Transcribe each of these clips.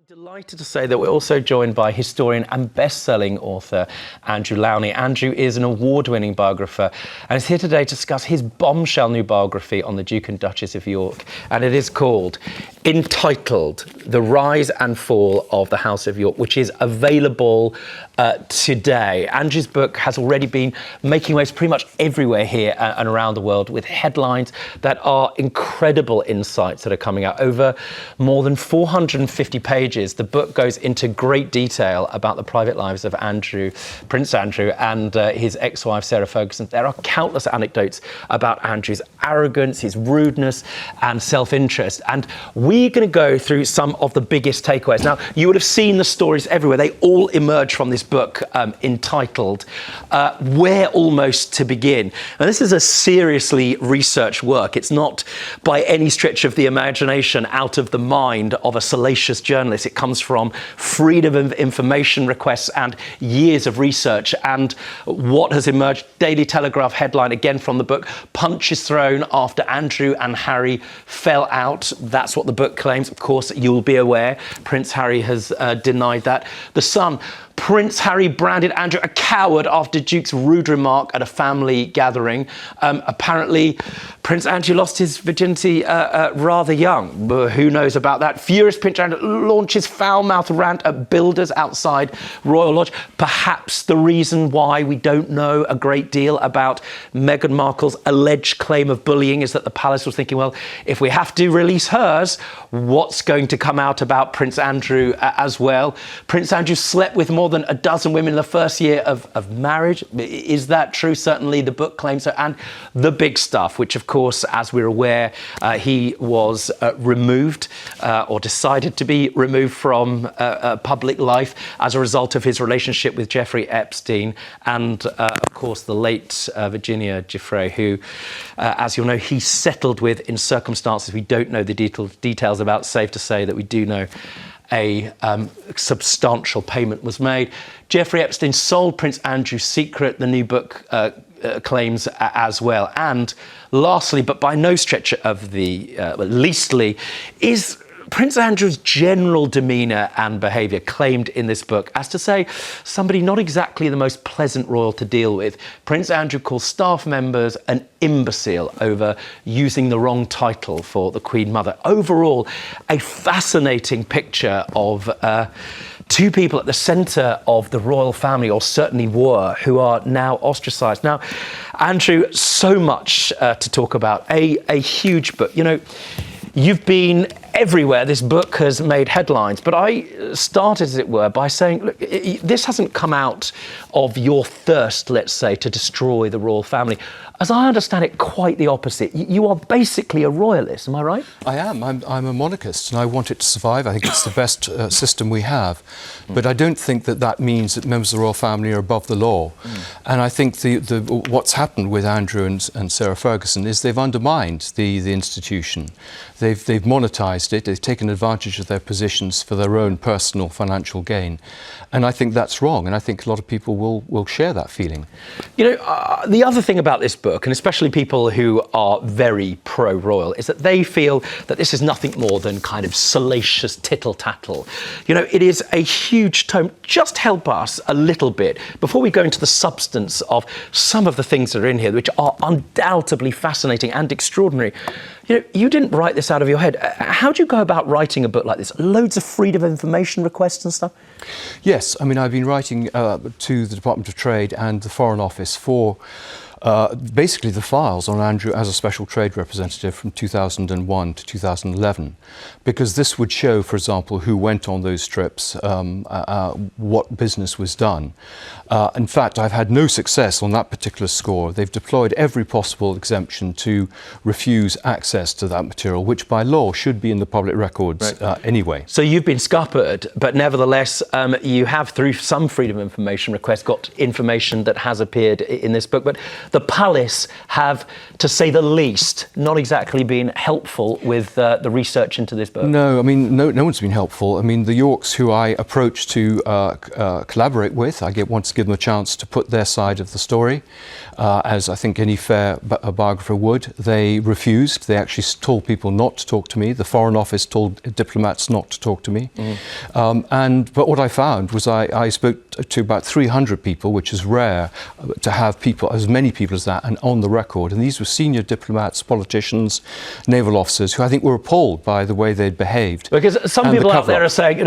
Delighted to say that we're also joined by historian and best-selling author Andrew Lownie. Andrew is an award-winning biographer and is here today to discuss his bombshell new biography on the Duke and Duchess of York, and it is entitled The Rise and Fall of the House of York, which is available today. Andrew's book has already been making waves pretty much everywhere here and around the world, with headlines that are incredible insights that are coming out. Over more than 450 pages, the book goes into great detail about the private lives of Prince Andrew and his ex-wife Sarah Ferguson. There are countless anecdotes about Andrew's arrogance, his rudeness and self-interest, and we're going to go through some of the biggest takeaways. Now, you would have seen the stories everywhere. They all emerge from this book entitled Where Almost to Begin. Now, this is a seriously researched work. It's not by any stretch of the imagination out of the mind of a salacious journalist. It comes from freedom of information requests and years of research. And what has emerged, Daily Telegraph headline again from the book: punches thrown after Andrew and Harry fell out. That's what the book claims. Of course, you'll be aware Prince Harry has denied that. The Sun: Prince Harry branded Andrew a coward after Duke's rude remark at a family gathering. Apparently, Prince Andrew lost his virginity rather young. But who knows about that? Furious Prince Andrew launches foul-mouthed rant at builders outside Royal Lodge. Perhaps the reason why we don't know a great deal about Meghan Markle's alleged claim of bullying is that the palace was thinking, well, if we have to release hers, what's going to come out about Prince Andrew as well? Prince Andrew slept with more than a dozen women in the first year of marriage. Is that true? Certainly the book claims so. And the big stuff, which of course, as we're aware, he was removed or decided to be removed from public life as a result of his relationship with Jeffrey Epstein, and of course the late Virginia Giuffre, who, as you'll know, he settled with in circumstances we don't know the details about. Safe to say that we do know a substantial payment was made. Jeffrey Epstein sold Prince Andrew's secret, the new book claims as well. And lastly, but by no stretch of the leastly, is Prince Andrew's general demeanour and behaviour, claimed in this book, as to say somebody not exactly the most pleasant royal to deal with. Prince Andrew calls staff members an imbecile over using the wrong title for the Queen Mother. Overall, a fascinating picture of two people at the centre of the royal family, or certainly were, who are now ostracised. Now, Andrew, so much to talk about. A huge book. You know, you've been everywhere. This book has made headlines, but I started, as it were, by saying, look, this hasn't come out of your thirst, let's say, to destroy the royal family. As I understand it, quite the opposite. You are basically a royalist, am I right? I am. I'm a monarchist, and I want it to survive. I think it's the best system we have. But I don't think that means that members of the royal family are above the law. And I think what's happened with Andrew and Sarah Ferguson is they've undermined the institution. They've monetised it. They've taken advantage of their positions for their own personal financial gain. And I think that's wrong. And I think a lot of people will share that feeling. You know, the other thing about this book, and especially people who are very pro-royal, is that they feel that this is nothing more than kind of salacious tittle-tattle. You know, it is a huge tome. Just help us a little bit before we go into the substance of some of the things that are in here, which are undoubtedly fascinating and extraordinary. You know, you didn't write this out of your head. How do you go about writing a book like this? Loads of freedom of information requests and stuff? Yes, I mean, I've been writing to the Department of Trade and the Foreign Office for basically the files on Andrew as a special trade representative from 2001 to 2011, because this would show, for example, who went on those trips, what business was done. In fact, I've had no success on that particular score. They've deployed every possible exemption to refuse access to that material, which by law should be in the public records anyway. So you've been scuppered, but nevertheless, you have, through some freedom of information requests, got information that has appeared in this book. But the palace have, to say the least, not exactly been helpful with the research into this book. No, I mean, no one's been helpful. I mean, the Yorks, who I approached to collaborate with, I want to give them a chance to put their side of the story, as I think any fair biographer would. They refused. They actually told people not to talk to me. The Foreign Office told diplomats not to talk to me. But what I found was I spoke to about 300 people, which is rare to have people, as many people as that, and on the record. And these were senior diplomats, politicians, naval officers, who I think were appalled by the way they'd behaved. Because some people out there are saying,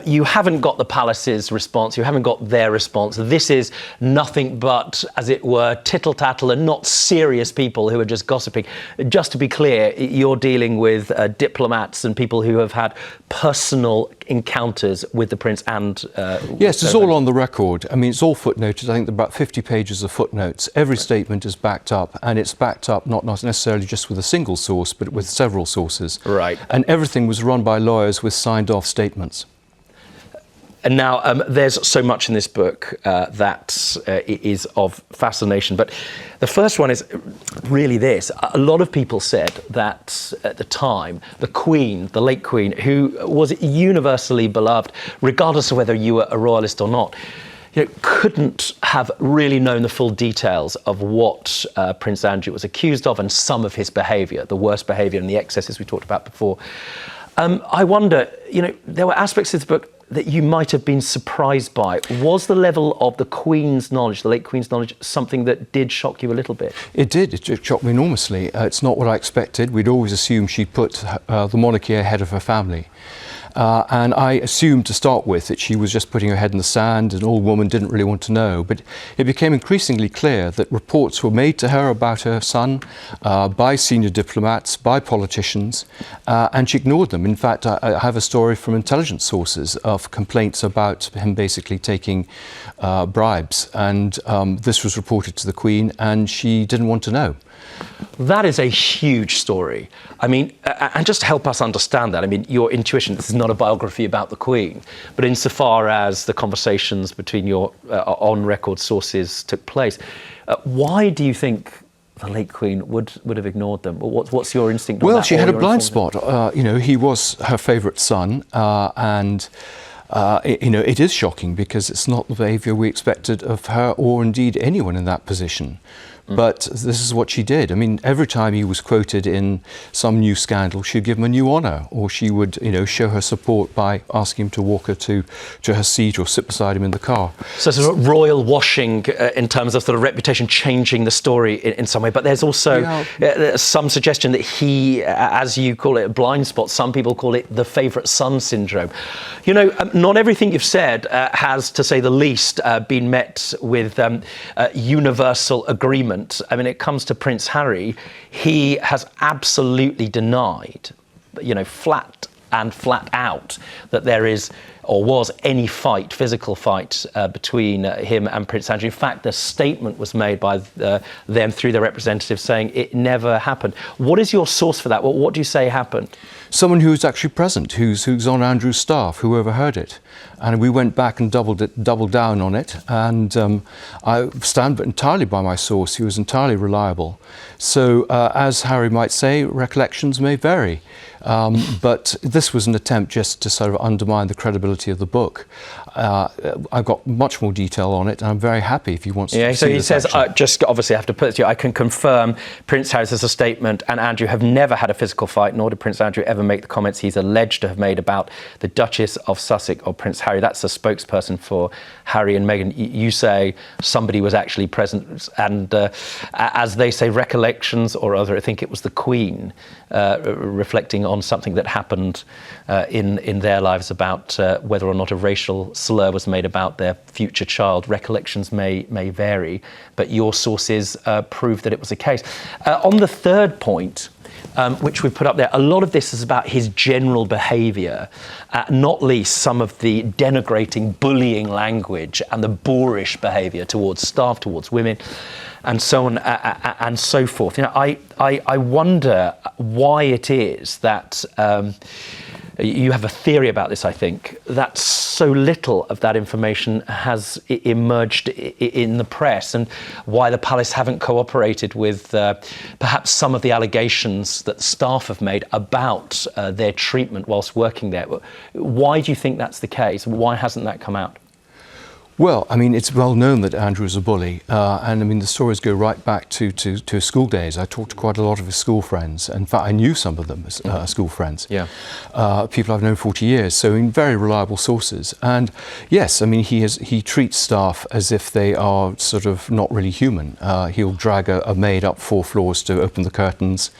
you haven't got the palace's response, you haven't got their response. This is nothing but, as it were, tittle-tattle and not serious people who are just gossiping. Just to be clear, you're dealing with diplomats and people who have had personal encounters with the prince and... yes, it's all on the record. I mean, it's all footnoted. I think there are about 50 pages of footnotes. Every statement is backed up, and it's backed up not necessarily just with a single source, but with several sources. Right. And everything was run by lawyers with signed-off statements. And now, there's so much in this book that is of fascination. But the first one is really this. A lot of people said that at the time, the Queen, the late Queen, who was universally beloved, regardless of whether you were a royalist or not, couldn't have really known the full details of what Prince Andrew was accused of and some of his behaviour, the worst behaviour and the excesses we talked about before. I wonder, there were aspects of the book that you might have been surprised by. Was the level of the Queen's knowledge, the late Queen's knowledge, something that did shock you a little bit? It did. It shocked me enormously. It's not what I expected. We'd always assumed she'd put the monarchy ahead of her family. And I assumed to start with that she was just putting her head in the sand, an old woman didn't really want to know. But it became increasingly clear that reports were made to her about her son by senior diplomats, by politicians, and she ignored them. In fact, I have a story from intelligence sources of complaints about him basically taking bribes. And this was reported to the Queen, and she didn't want to know. That is a huge story. I mean, and just to help us understand that, I mean, your intuition, this is not a biography about the Queen, but insofar as the conversations between your on-record sources took place, why do you think the late Queen would have ignored them? What's your instinct on that? Well, she had a blind spot. He was her favourite son, and it is shocking because it's not the behaviour we expected of her or indeed anyone in that position. But this is what she did. I mean, every time he was quoted in some new scandal, she'd give him a new honour, or she would, show her support by asking him to walk her to her seat or sit beside him in the car. So sort of royal washing in terms of sort of reputation changing the story in some way. But there's also some suggestion that he, as you call it, a blind spot. Some people call it the favourite son syndrome. Not everything you've said has, to say the least, been met with universal agreement. I mean, it comes to Prince Harry, he has absolutely denied, flat out, that there is or was any fight, physical fight, between him and Prince Andrew. In fact, the statement was made by them through their representatives saying it never happened. What is your source for that? What do you say happened? Someone who was actually present, who's on Andrew's staff, who overheard it. And we went back and doubled down on it. And I stand entirely by my source. He was entirely reliable. So, as Harry might say, recollections may vary. But this was an attempt just to sort of undermine the credibility of the book. I've got much more detail on it, and I'm very happy if you want to see so he this says, action. just obviously I have to put it to you, I can confirm Prince Harry has a statement and Andrew have never had a physical fight, nor did Prince Andrew ever make the comments he's alleged to have made about the Duchess of Sussex or Prince Harry. That's the spokesperson for Harry and Meghan. You say somebody was actually present, and as they say, recollections, or other, I think it was the Queen reflecting on something that happened in their lives about whether or not a racial slur was made about their future child. Recollections may vary, but your sources prove that it was the case. On the third point, which we put up there, a lot of this is about his general behaviour, not least some of the denigrating, bullying language and the boorish behaviour towards staff, towards women, and so on and so forth. I wonder why it is that you have a theory about this, I think, that so little of that information has emerged in the press, and why the palace haven't cooperated with perhaps some of the allegations that staff have made about their treatment whilst working there. Why do you think that's the case? Why hasn't that come out? Well, I mean, it's well known that Andrew is a bully, and I mean, the stories go right back to his school days. I talked to quite a lot of his school friends. In fact, I knew some of them as school friends. Yeah. People I've known 40 years, so in very reliable sources. And yes, I mean, he treats staff as if they are sort of not really human. He'll drag a maid up 4 floors to open the curtains.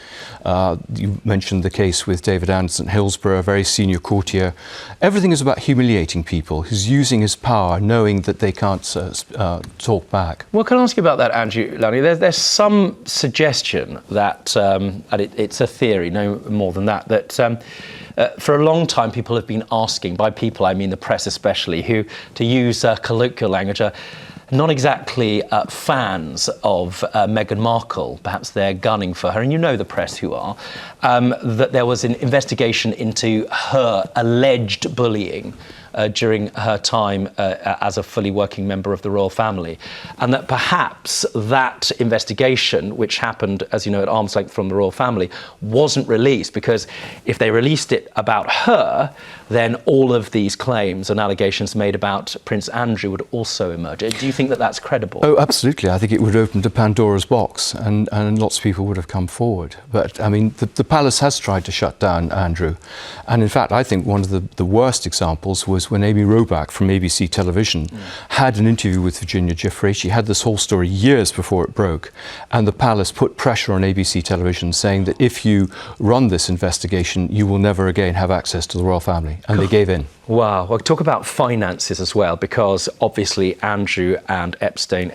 You mentioned the case with David Anderson at Hillsborough, a very senior courtier. Everything is about humiliating people. He's using his power, knowing that they can't talk back. Well, can I ask you about that, Andrew Lownie? There's some suggestion that, and it's a theory, no more than that, that for a long time people have been asking, by people I mean the press especially, who, to use colloquial language, are not exactly fans of Meghan Markle. Perhaps they're gunning for her, and you know the press who are, that there was an investigation into her alleged bullying during her time as a fully working member of the royal family, and that perhaps that investigation, which happened, as you know, at arm's length from the royal family, wasn't released, because if they released it about her, then all of these claims and allegations made about Prince Andrew would also emerge. Do you think that that's credible? Oh, absolutely. I think it would open to Pandora's box, and lots of people would have come forward. But I mean, the palace has tried to shut down Andrew, and in fact, I think one of the worst examples was when Amy Robach from ABC Television had an interview with Virginia Giuffre. She had this whole story years before it broke, and the palace put pressure on ABC Television, saying that if you run this investigation, you will never again have access to the royal family, and they gave in. Wow. Well, talk about finances as well, because obviously Andrew and Epstein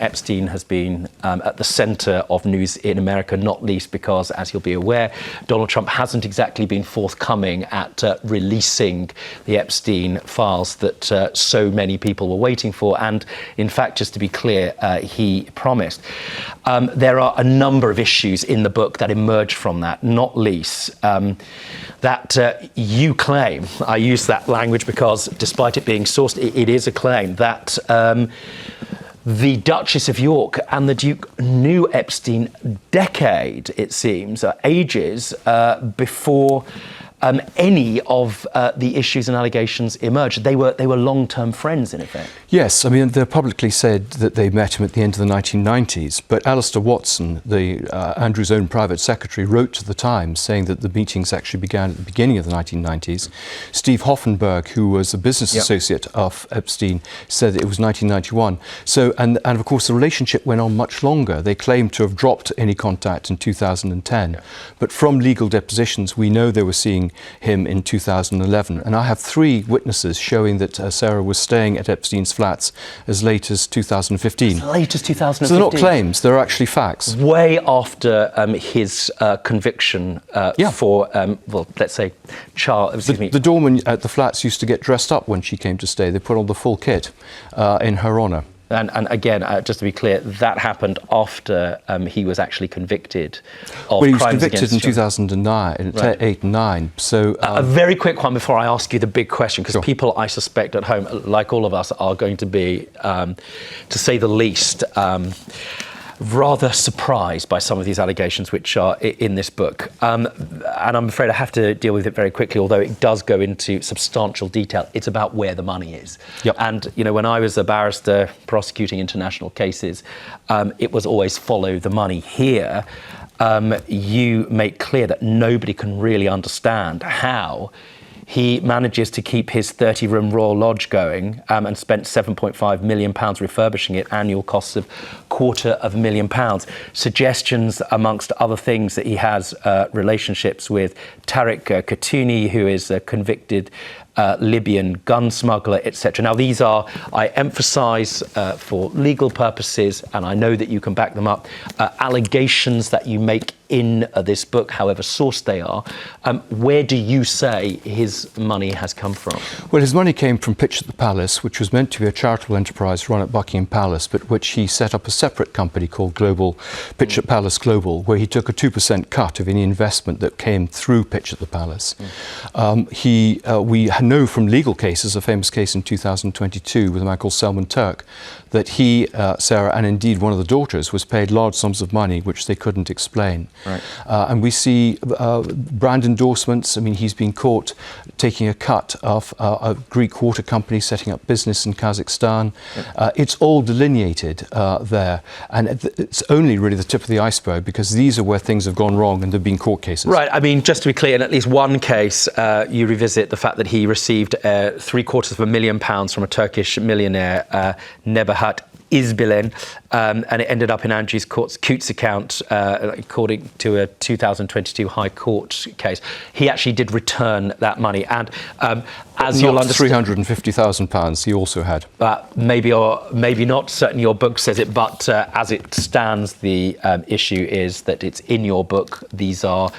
has been at the centre of news in America, not least because, as you'll be aware, Donald Trump hasn't exactly been forthcoming at releasing the Epstein files that so many people were waiting for. And in fact, just to be clear, he promised. There are a number of issues in the book that emerge from that, not least that you claim, I use that language because despite it being sourced, it is a claim that the Duchess of York and the Duke knew Epstein decade, it seems, ages before any of the issues and allegations emerged. They were long-term friends, in effect. Yes, I mean, they're publicly said that they met him at the end of the 1990s, but Alistair Watson, Andrew's own private secretary, wrote to the Times saying that the meetings actually began at the beginning of the 1990s. Steve Hoffenberg, who was a business associate of Epstein, said that it was 1991. So, and of course, the relationship went on much longer. They claimed to have dropped any contact in 2010, but from legal depositions, we know they were seeing him in 2011. And I have 3 witnesses showing that Sarah was staying at Epstein's flats as late as 2015. As late as 2015? So they're not claims, they're actually facts. Way after his conviction for, well, let's say, The doorman at the flats used to get dressed up when she came to stay. They put on the full kit in her honour. And again, just to be clear, that happened after he was actually convicted of crimes against... Well, he was convicted in 2009, right. 8 and 9. So a very quick one before I ask you the big question, because people, I suspect, at home, like all of us, are going to be, to say the least, rather surprised by some of these allegations which are in this book. And I'm afraid I have to deal with it very quickly, although it does go into substantial detail. It's about where the money is. Yep. And, you know, when I was a barrister prosecuting international cases, it was always follow the money. Here, you make clear that nobody can really understand how he manages to keep his 30-room Royal Lodge going and spent £7.5 million refurbishing it, annual costs of £250,000. Suggestions, amongst other things, that he has relationships with Tariq Khatuni, who is a convicted Libyan gun smuggler, etc. Now, these are, I emphasise for legal purposes, and I know that you can back them up, allegations that you make in this book, however sourced they are. Where do you say his money has come from? Well, his money came from Pitch at the Palace, which was meant to be a charitable enterprise run at Buckingham Palace, but which he set up a separate company called Pitch at Palace Global, where he took a 2% cut of any investment that came through Pitch at the Palace. We know from legal cases, a famous case in 2022 with a man called Selman Turk, that he, Sarah, and indeed one of the daughters, was paid large sums of money which they couldn't explain. Right. And we see brand endorsements. I mean, he's been caught taking a cut of a Greek water company setting up business in Kazakhstan. It's all delineated there. And it's only really the tip of the iceberg, because these are where things have gone wrong and there have been court cases. Right. I mean, just to be clear, in at least one case, you revisit the fact that he received £750,000 from a Turkish millionaire, Nebahat Izbilen, and it ended up in Andrew's Coutts account, according to a 2022 High Court case. He actually did return that money, and as you'll understand, £350,000 he also had. Maybe or maybe not. Certainly, your book says it. But as it stands, the issue is that it's in your book. These are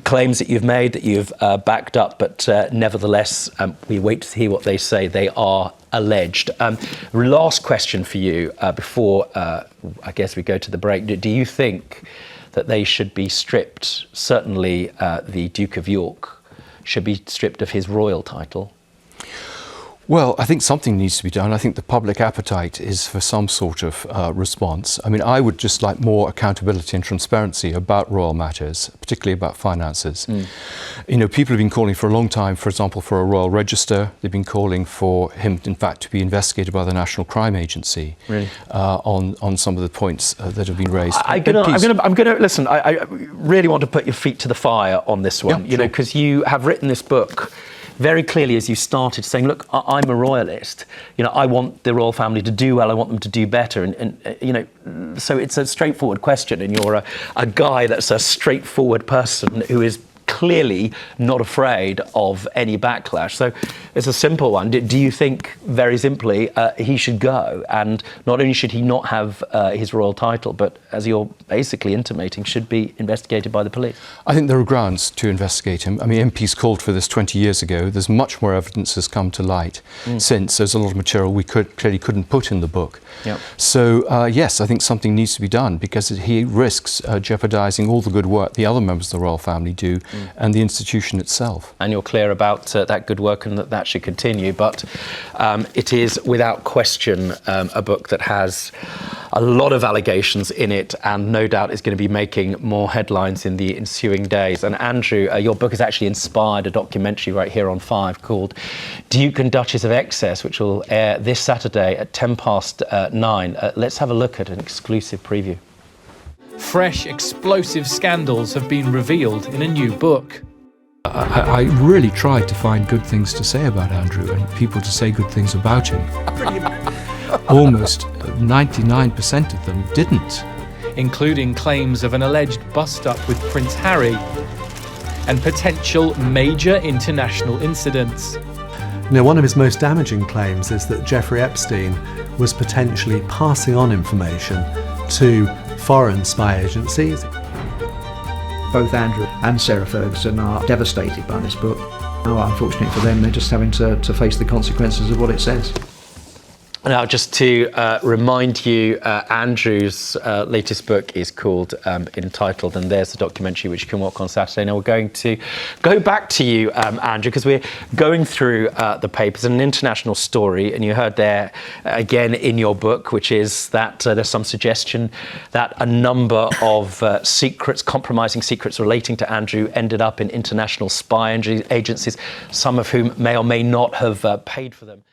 claims that you've made, that you've backed up, but nevertheless, we wait to hear what they say. They are alleged. Last question for you before I guess we go to the break. Do you think that they should be stripped? Certainly the Duke of York should be stripped of his royal title. Well, I think something needs to be done. I think the public appetite is for some sort of response. I mean, I would just like more accountability and transparency about royal matters, particularly about finances. You know, people have been calling for a long time, for example, for a royal register. They've been calling for him, in fact, to be investigated by the National Crime Agency. Really? On some of the points that have been raised. I'm gonna listen. I really want to put your feet to the fire on this one. You know, because you have written this book very clearly as you started, saying, look, I'm a royalist. You know, I want the royal family to do well. I want them to do better. And you know, so it's a straightforward question. And you're a guy that's a straightforward person who is clearly not afraid of any backlash. So it's a simple one. Do you think, very simply, he should go? And not only should he not have his royal title, but, as you're basically intimating, should be investigated by the police? I think there are grounds to investigate him. I mean, MPs called for this 20 years ago. There's much more evidence has come to light since. There's a lot of material we clearly couldn't put in the book. Yep. So, yes, I think something needs to be done, because he risks jeopardising all the good work the other members of the royal family do and the institution itself. And you're clear about that good work and that should continue. But it is, without question, a book that has a lot of allegations in it, and no doubt is going to be making more headlines in the ensuing days. And Andrew, your book has actually inspired a documentary right here on 5 called Duke and Duchess of Excess, which will air this Saturday at 9:10. Let's have a look at an exclusive preview. Fresh, explosive scandals have been revealed in a new book. I really tried to find good things to say about Andrew and people to say good things about him. Almost 99% of them didn't. Including claims of an alleged bust-up with Prince Harry and potential major international incidents. Now, one of his most damaging claims is that Jeffrey Epstein was potentially passing on information to foreign spy agencies. Both Andrew and Sarah Ferguson are devastated by this book. Now, unfortunately for them, they're just having to face the consequences of what it says. Now, just to remind you, Andrew's latest book is called Entitled, and there's the documentary which you can watch on Saturday. Now, we're going to go back to you, Andrew, because we're going through the papers, an international story, and you heard there again in your book, which is that there's some suggestion that a number of compromising secrets relating to Andrew ended up in international spy agencies, some of whom may or may not have paid for them.